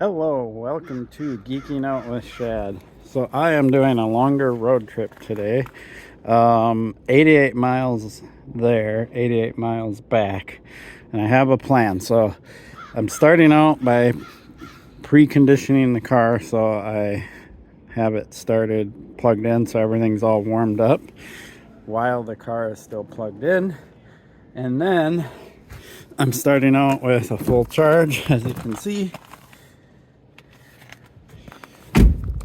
Hello, welcome to Geeking Out with Shad. So I am doing a longer road trip today. 88 miles there, 88 miles back. And I have a plan. So I'm starting out by preconditioning the car so I have it started, plugged in, so everything's all warmed up while the car is still plugged in. And then I'm starting out with a full charge, as you can see.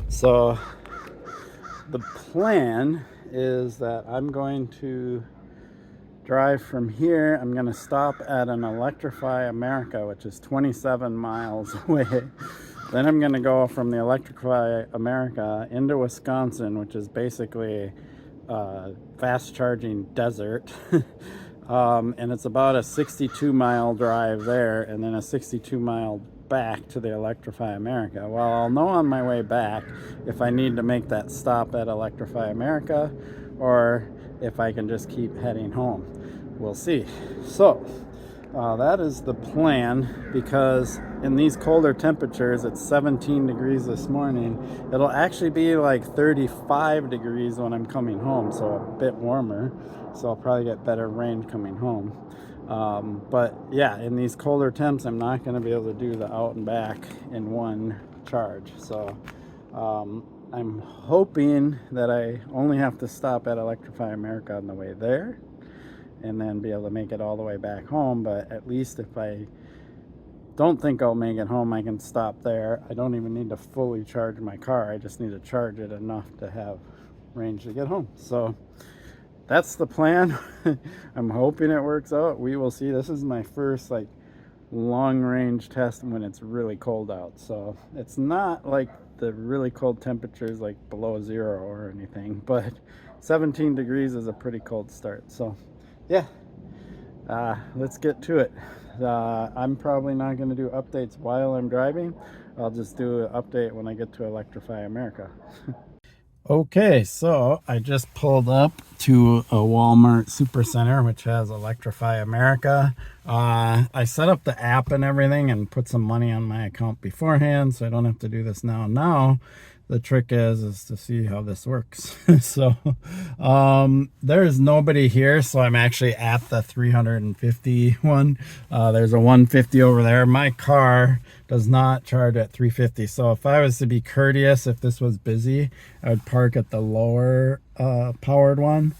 So the plan is that I'm going to drive from here. I'm going to stop at an Electrify America, which is 27 miles away. Then I'm going to go from the Electrify America into Wisconsin, which is basically a fast charging desert. And it's about a 62-mile drive there, and then a 62-mile back to the Electrify America. Well, I'll know on my way back if I need to make that stop at Electrify America or if I can just keep heading home. We'll see. So that is the plan, because in these colder temperatures, it's 17 degrees this morning. It'll actually be like 35 degrees when I'm coming home, so a bit warmer. So I'll probably get better range coming home. But yeah, in these colder temps, I'm not going to be able to do the out and back in one charge. So I'm hoping that I only have to stop at Electrify America on the way there and then be able to make it all the way back home. But at least if I don't think I'll make it home, I can stop there. I don't even need to fully charge my car. I just need to charge it enough to have range to get home. So that's the plan. I'm hoping it works out. We will see. This is my first like long range test when it's really cold out. So it's not like the really cold temperatures like below zero or anything, but 17 degrees is a pretty cold start. So yeah, let's get to it. I'm probably not going to do updates while I'm driving. I'll just do an update when I get to Electrify America. Okay, so I just pulled up to a Walmart Supercenter, which has Electrify America. I set up the app and everything and put some money on my account beforehand, so I don't have to do this now. Now, the trick is to see how this works. So, there's nobody here, so I'm actually at the 350 one. There's a 150 over there. My car does not charge at 350. So if I was to be courteous, if this was busy, I would park at the lower powered one.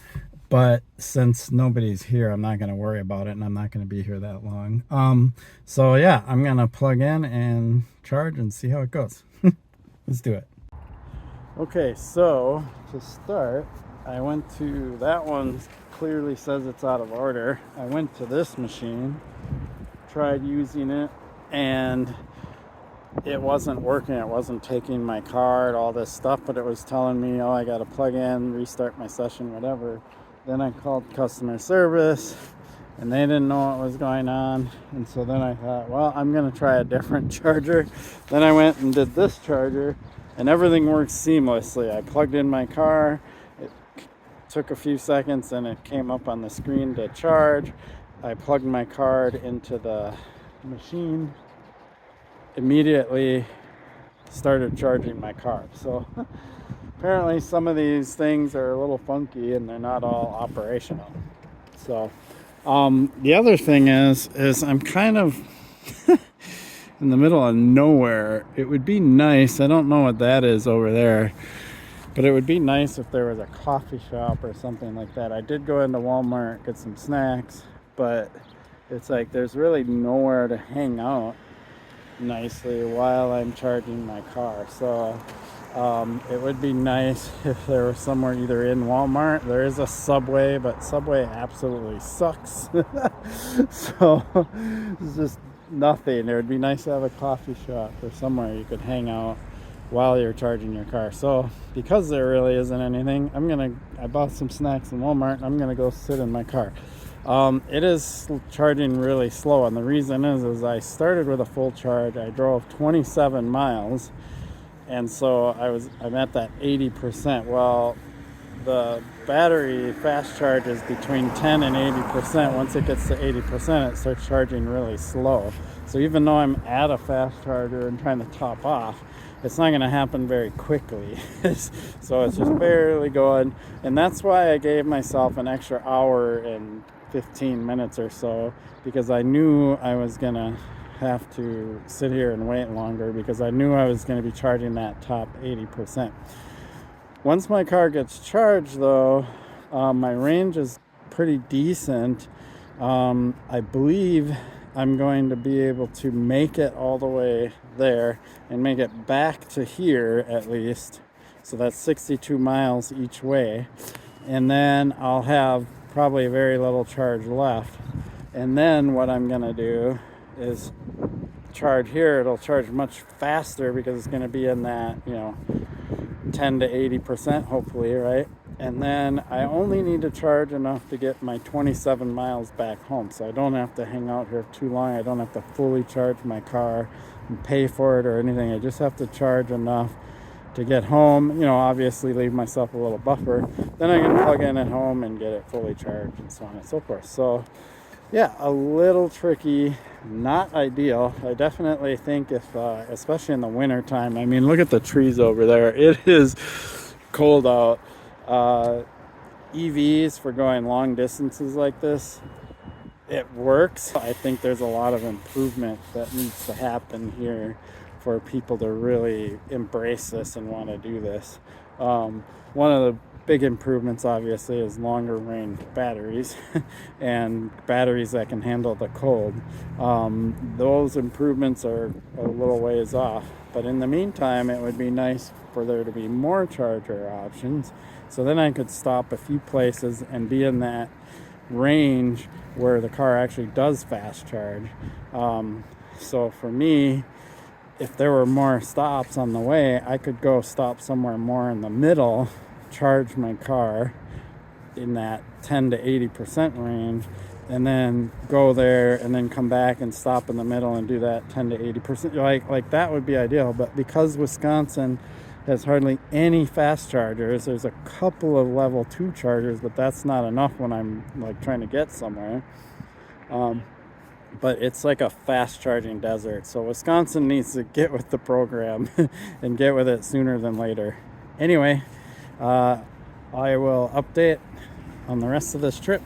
But since nobody's here, I'm not going to worry about it, and I'm not going to be here that long. So yeah, I'm going to plug in and charge and see how it goes. Let's do it. Okay, so to start, I went to, that one clearly says it's out of order. I went to this machine, tried using it, and it wasn't working. It wasn't taking my card, all this stuff, but it was telling me, oh, I got to plug in, restart my session, whatever. Then I called customer service, and they didn't know what was going on. And so then I thought, well, I'm going to try a different charger. Then I went and did this charger, and everything works seamlessly. I plugged in my car. It took a few seconds, and it came up on the screen to charge. I plugged my card into the machine, immediately started charging my car. So apparently some of these things are a little funky and they're not all operational. So the other thing is I'm kind of in the middle of nowhere. It would be nice, I don't know what that is over there, but it would be nice if there was a coffee shop or something like that. I did go into Walmart, get some snacks, but it's like there's really nowhere to hang out nicely while I'm charging my car. So it would be nice if there was somewhere either in Walmart. There is a Subway, but Subway absolutely sucks. So it's just nothing. It would be nice to have a coffee shop or somewhere you could hang out while you're charging your car. So because there really isn't anything, I bought some snacks in Walmart, and I'm gonna go sit in my car. It is charging really slow, and the reason is I started with a full charge. I drove 27 miles, and so I'm at that 80%. Well, the battery fast charges between 10 and 80%. Once it gets to 80%, it starts charging really slow. So even though I'm at a fast charger and trying to top off, it's not going to happen very quickly. So it's just barely going. And that's why I gave myself an extra hour and 15 minutes or so, because I knew I was going to have to sit here and wait longer, because I knew I was going to be charging that top 80%. Once my car gets charged, though, my range is pretty decent. I believe I'm going to be able to make it all the way there and make it back to here at least. So that's 62 miles each way. And then I'll have probably very little charge left. And then what I'm going to do is charge here. It'll charge much faster because it's going to be in that, 10 to 80% hopefully, right? And then I only need to charge enough to get my 27 miles back home. So I don't have to hang out here too long. I don't have to fully charge my car and pay for it or anything. I just have to charge enough to get home, obviously leave myself a little buffer. Then I can plug in at home and get it fully charged and so on and so forth. So yeah, a little tricky, not ideal. I definitely think if, especially in the winter time, I mean, look at the trees over there. It is cold out. EVs for going long distances like this, it works. I think there's a lot of improvement that needs to happen here for people to really embrace this and want to do this. One of the big improvements obviously is longer range batteries and batteries that can handle the cold. Those improvements are a little ways off, but in the meantime it would be nice for there to be more charger options, so then I could stop a few places and be in that range where the car actually does fast charge. So for me, if there were more stops on the way, I could go stop somewhere more in the middle, charge my car in that 10 to 80% range, and then go there and then come back and stop in the middle and do that 10 to 80%. Like that would be ideal. But because Wisconsin has hardly any fast chargers, there's a couple of level 2 chargers, but that's not enough when I'm like trying to get somewhere. But it's like a fast charging desert. So Wisconsin needs to get with the program and get with it sooner than later. Anyway, I will update on the rest of this trip.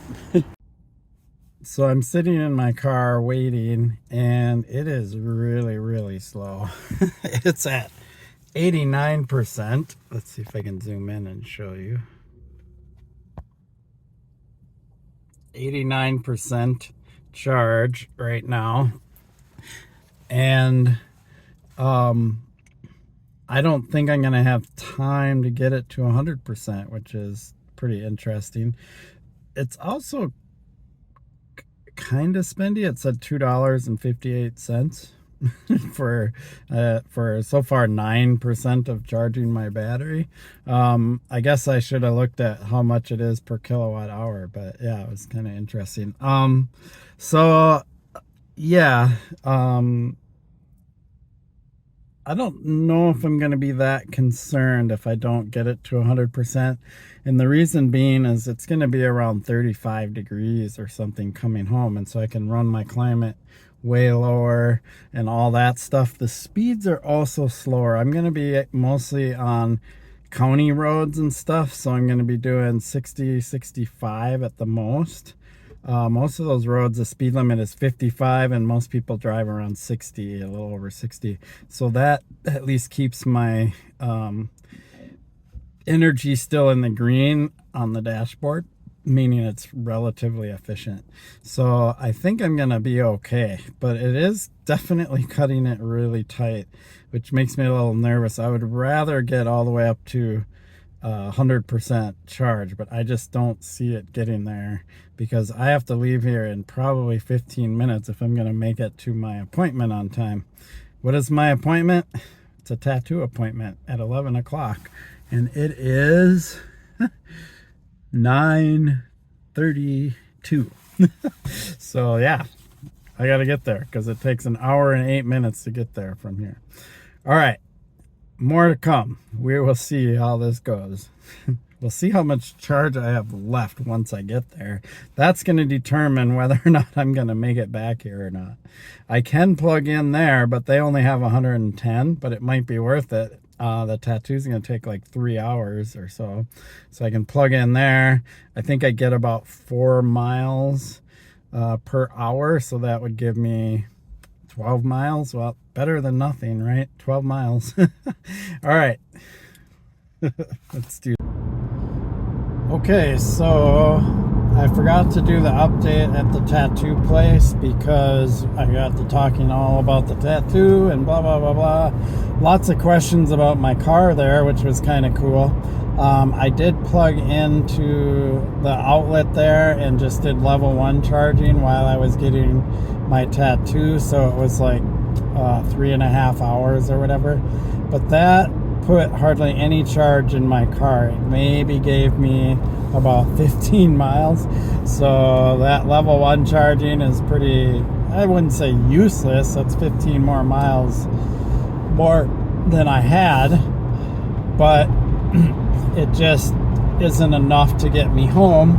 So I'm sitting in my car waiting, and it is really, really slow. It's at 89%. Let's see if I can zoom in and show you. 89% charge right now. And I don't think I'm gonna have time to get it to 100%, which is pretty interesting. It's also kind of spendy. It said $2.58 for so far 9% of charging my battery. I guess I should have looked at how much it is per kilowatt hour, but yeah, it was kind of interesting. So yeah, I don't know if I'm going to be that concerned if I don't get it to 100%. And the reason being is it's going to be around 35 degrees or something coming home. And so I can run my climate way lower and all that stuff. The speeds are also slower. I'm going to be mostly on county roads and stuff. So I'm going to be doing 60, 65 at the most. Most of those roads, the speed limit is 55, and most people drive around 60, a little over 60. So that at least keeps my energy still in the green on the dashboard, meaning it's relatively efficient. So I think I'm going to be okay, but it is definitely cutting it really tight, which makes me a little nervous. I would rather get all the way up to 100% charge, but I just don't see it getting there because I have to leave here in probably 15 minutes if I'm going to make it to my appointment on time. What is my appointment? It's a tattoo appointment at 11 o'clock, and it is 9:32. So yeah, I got to get there because it takes an hour and 8 minutes to get there from here. All right. more to come. We will see how this goes. We'll see how much charge I have left once I get there. That's going to determine whether or not I'm going to make it back here or not. I can plug in there, but they only have 110, but it might be worth it. The tattoo's going to take like 3 hours or so. So I can plug in there. I think I get about 4 miles per hour. So that would give me 12 miles. Well, better than nothing, right? 12 miles. All right. Let's do it. Okay, so I forgot to do the update at the tattoo place because I got to talking all about the tattoo and blah, blah, blah, blah. Lots of questions about my car there, which was kind of cool. I did plug into the outlet there and just did level 1 charging while I was getting my tattoo. So it was like 3.5 hours or whatever. But that put hardly any charge in my car. It maybe gave me about 15 miles. So that level 1 charging is pretty, I wouldn't say useless. That's 15 more miles more than I had, but it just isn't enough to get me home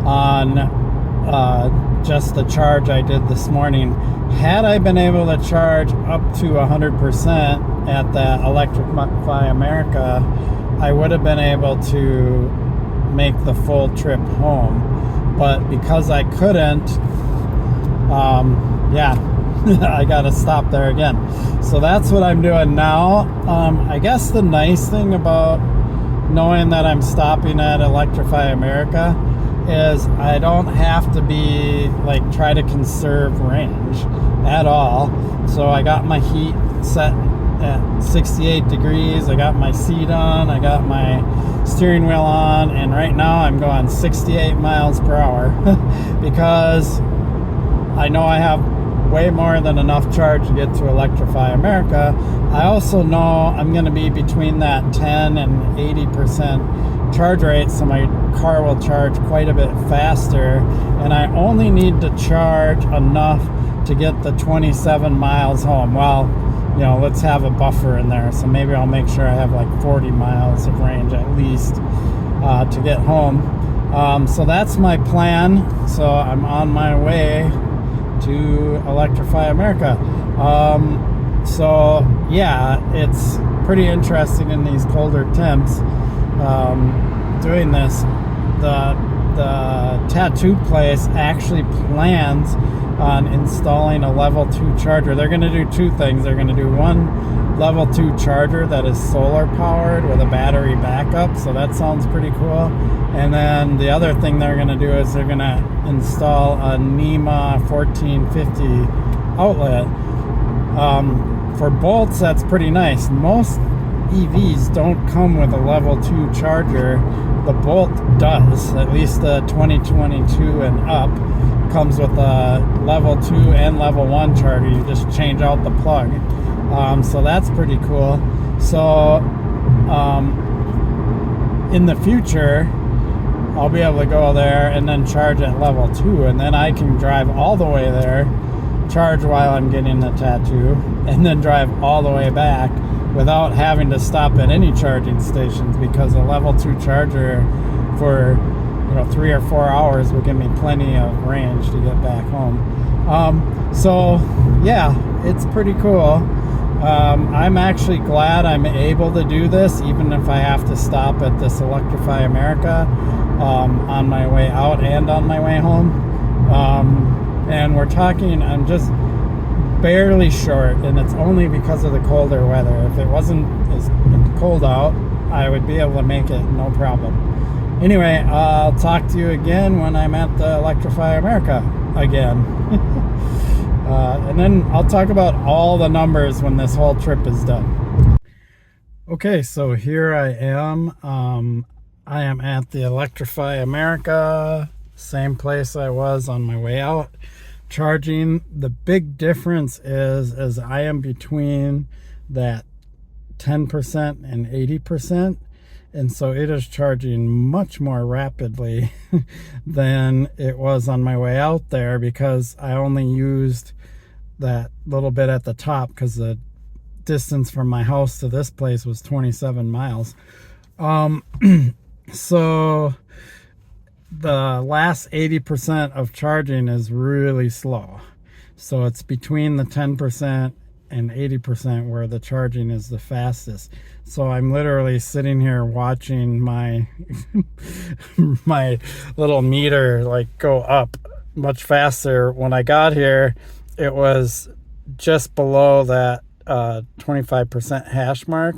on just the charge I did this morning. Had I been able to charge up to 100% at that Electrify America, I would have been able to make the full trip home. But because I couldn't, I gotta stop there again. So that's what I'm doing now. I guess the nice thing about knowing that I'm stopping at Electrify America is I don't have to be like try to conserve range at all. So I got my heat set at 68 degrees. I got my seat on. I got my steering wheel on, and right now I'm going 68 miles per hour because I know I have way more than enough charge to get to Electrify America. I also know I'm going to be between that 10 and 80% charge rate, so my car will charge quite a bit faster, and I only need to charge enough to get the 27 miles home. Well, you know, let's have a buffer in there, so maybe I'll make sure I have like 40 miles of range at least to get home. So that's my plan. So I'm on my way to Electrify America. So yeah, it's pretty interesting in these colder temps doing this. The tattoo place actually plans on installing a level 2 charger. They're going to do 2 things. They're going to do one level 2 charger that is solar powered with a battery backup, so that sounds pretty cool. And then the other thing they're going to do is they're going to install a NEMA 1450 outlet. For bolts, that's pretty nice. Most EVs don't come with a level 2 charger. The Bolt does, at least the 2022 and up comes with a level 2 and level 1 charger. You just change out the plug. So that's pretty cool. So in the future, I'll be able to go there and then charge at level 2, and then I can drive all the way there, charge while I'm getting the tattoo, and then drive all the way back without having to stop at any charging stations, because a level 2 charger for 3 or 4 hours will give me plenty of range to get back home. So yeah, it's pretty cool. I'm actually glad I'm able to do this, even if I have to stop at this Electrify America on my way out and on my way home. And we're talking, I'm just barely short, and it's only because of the colder weather. If it wasn't as cold out, I would be able to make it no problem. Anyway, I'll talk to you again when I'm at the Electrify America again. And then I'll talk about all the numbers when this whole trip is done. Okay, so here I am. I am at the Electrify America, same place I was on my way out, charging. The big difference is I am between that 10% and 80%. And so it is charging much more rapidly than it was on my way out there, because I only used that little bit at the top, because the distance from my house to this place was 27 miles. So the last 80% of charging is really slow. So it's between the 10% and 80% where the charging is the fastest. So I'm literally sitting here watching my my little meter like go up much faster. When I got here, it was just below that 25% hash mark,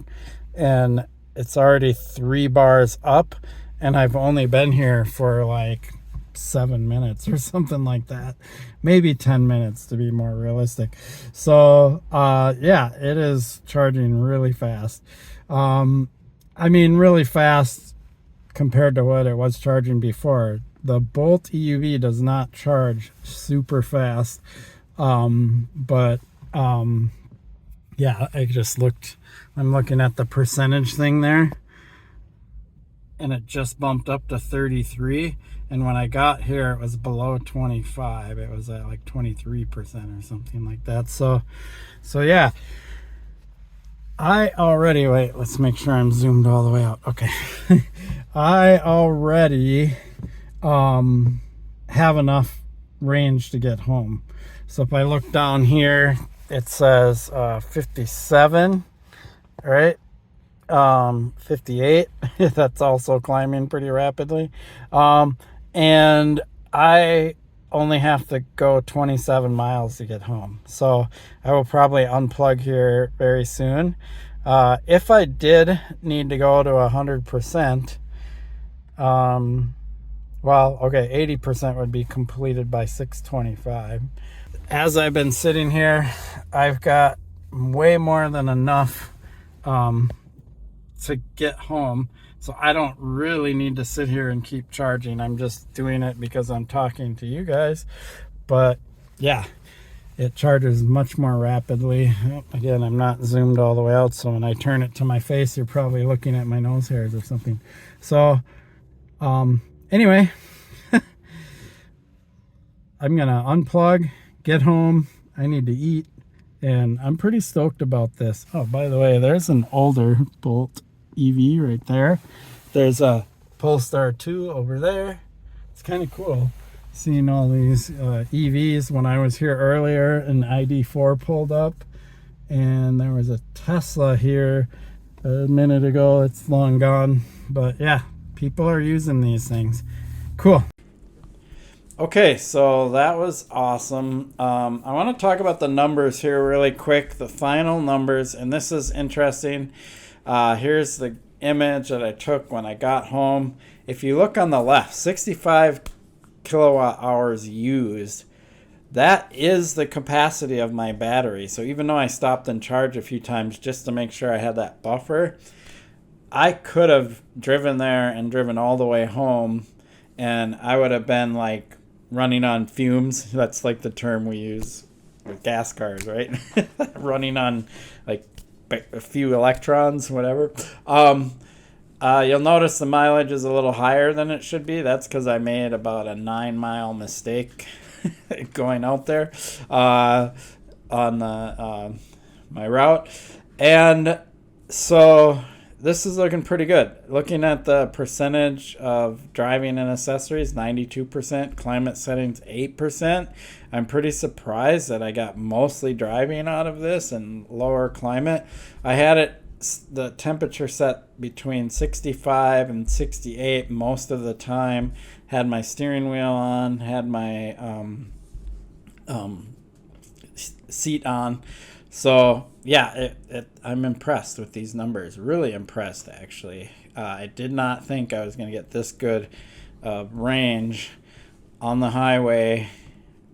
and it's already 3 bars up, and I've only been here for like 7 minutes or something like that, maybe 10 minutes to be more realistic. So yeah, it is charging really fast. I mean really fast compared to what it was charging before. The Bolt EUV does not charge super fast, but yeah, I'm looking at the percentage thing there, and it just bumped up to 33, and when I got here it was below 25. It was at like 23% or something like that. So yeah, wait, let's make sure I'm zoomed all the way out. Okay. I already have enough range to get home. So if I look down here, it says 57, right? 58. That's also climbing pretty rapidly. And I only have to go 27 miles to get home. So I will probably unplug here very soon. If I did need to go to 100%, well, okay, 80% would be completed by 6:25. As I've been sitting here, I've got way more than enough to get home. So I don't really need to sit here and keep charging. I'm just doing it because I'm talking to you guys. But yeah, it charges much more rapidly. Again, I'm not zoomed all the way out, so when I turn it to my face, you're probably looking at my nose hairs or something. So anyway, I'm gonna unplug, get home. I need to eat, and I'm pretty stoked about this. Oh, by the way, there's an older Bolt EV right there. There's a Polestar 2 over there. It's kind of cool seeing all these EVs. When I was here earlier, an ID4 pulled up, and there was a Tesla here a minute ago. It's long gone, but yeah, people are using these things. Cool. Okay, so that was awesome. I want to talk about the numbers here really quick, the final numbers, and this is interesting. Here's the image that I took when I got home. If you look on the left, 65 kilowatt hours used. That is the capacity of my battery. So even though I stopped and charged a few times just to make sure I had that buffer, I could have driven there and driven all the way home, and I would have been like running on fumes. That's like the term we use with gas cars, right? Running on like a few electrons, whatever. You'll notice the mileage is a little higher than it should be. That's because I made about a 9-mile mistake going out there on my route. And so this is looking pretty good. Looking at the percentage of driving and accessories, 92%, climate settings 8%. I'm pretty surprised that I got mostly driving out of this and lower climate. I had the temperature set between 65 and 68 most of the time. Had my steering wheel on, had my seat on. So yeah, I'm impressed with these numbers. Really impressed, actually. I did not think I was going to get this good range on the highway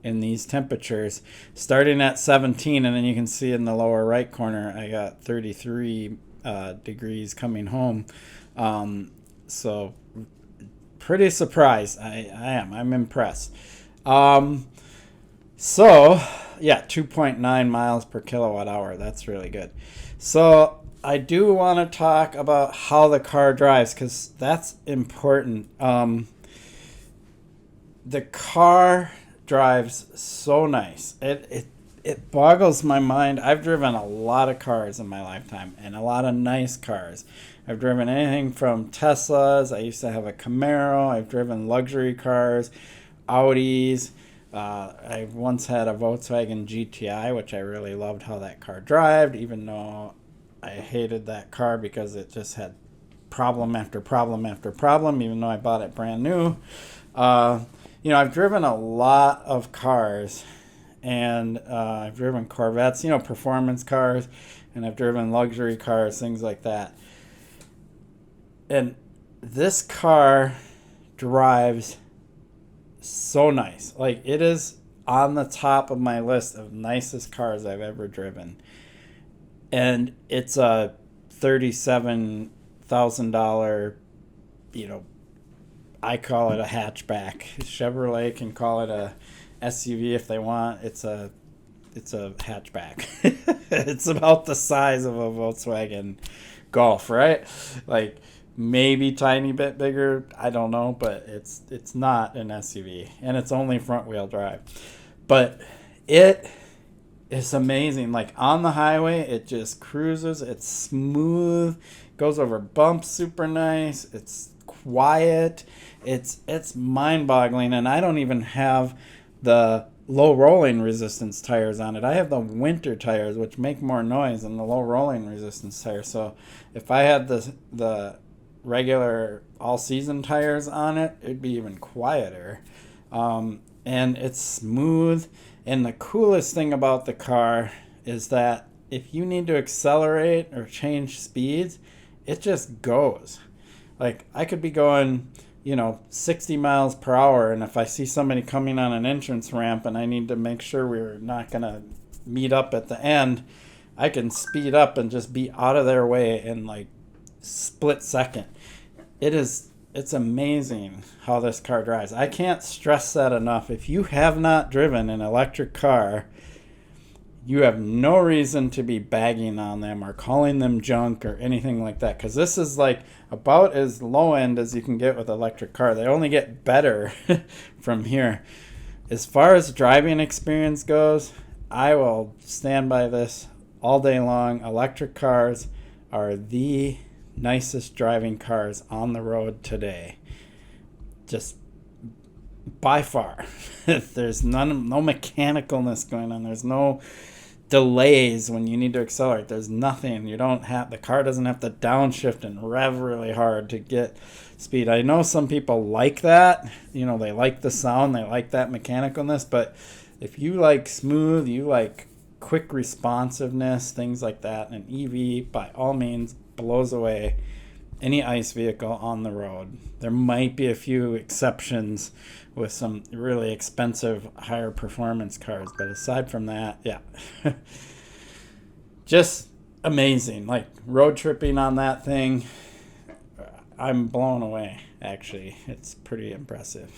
in these temperatures. Starting at 17, and then you can see in the lower right corner, I got 33 degrees coming home. So pretty surprised. I'm impressed. So yeah, 2.9 miles per kilowatt hour. That's really good. So I do want to talk about how the car drives, because that's important. The car drives so nice. It it boggles my mind. I've driven a lot of cars in my lifetime, and a lot of nice cars. I've driven anything from Teslas. I used to have a Camaro. I've driven luxury cars, Audis. I once had a Volkswagen GTI, which I really loved how that car drove, even though I hated that car because it just had problem after problem after problem, even though I bought it brand new. I've driven a lot of cars, and I've driven Corvettes, performance cars, and I've driven luxury cars, things like that. And this car drives so nice. Like, it is on the top of my list of nicest cars I've ever driven. And it's a $37,000, I call it a hatchback. Chevrolet can call it a SUV if they want. It's a hatchback. It's about the size of a Volkswagen Golf, right? Like, maybe tiny bit bigger, I don't know, but it's not an SUV, and it's only front wheel drive. But it is amazing. Like, on the highway, it just cruises. It's smooth, goes over bumps super nice. It's quiet. It's mind-boggling, and I don't even have the low rolling resistance tires on it. I have the winter tires, which make more noise than the low rolling resistance tires. So if I had the regular all-season tires on it, it'd be even quieter. And it's smooth. And the coolest thing about the car is that if you need to accelerate or change speeds, it just goes. Like, I could be going 60 miles per hour, and if I see somebody coming on an entrance ramp and I need to make sure we're not going to meet up at the end, I can speed up and just be out of their way in like split second. It's amazing how this car drives. I can't stress that enough. If you have not driven an electric car, you have no reason to be bagging on them or calling them junk or anything like that, because this is like about as low end as you can get with electric car. They only get better from here. As far as driving experience goes, I will stand by this all day long. Electric cars are the nicest driving cars on the road today. Just by far. There's no mechanicalness going on. There's no delays when you need to accelerate. There's nothing. The car doesn't have to downshift and rev really hard to get speed. I know some people like that. They like the sound, they like that mechanicalness, but if you like smooth, you like quick responsiveness, things like that, an EV by all means blows away any ICE vehicle on the road. There might be a few exceptions with some really expensive higher performance cars, but aside from that, yeah. Just amazing. Like, road tripping on that thing, I'm blown away, actually. It's pretty impressive.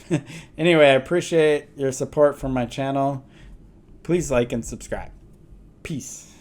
Anyway, I appreciate your support for my channel. Please like and subscribe. Peace.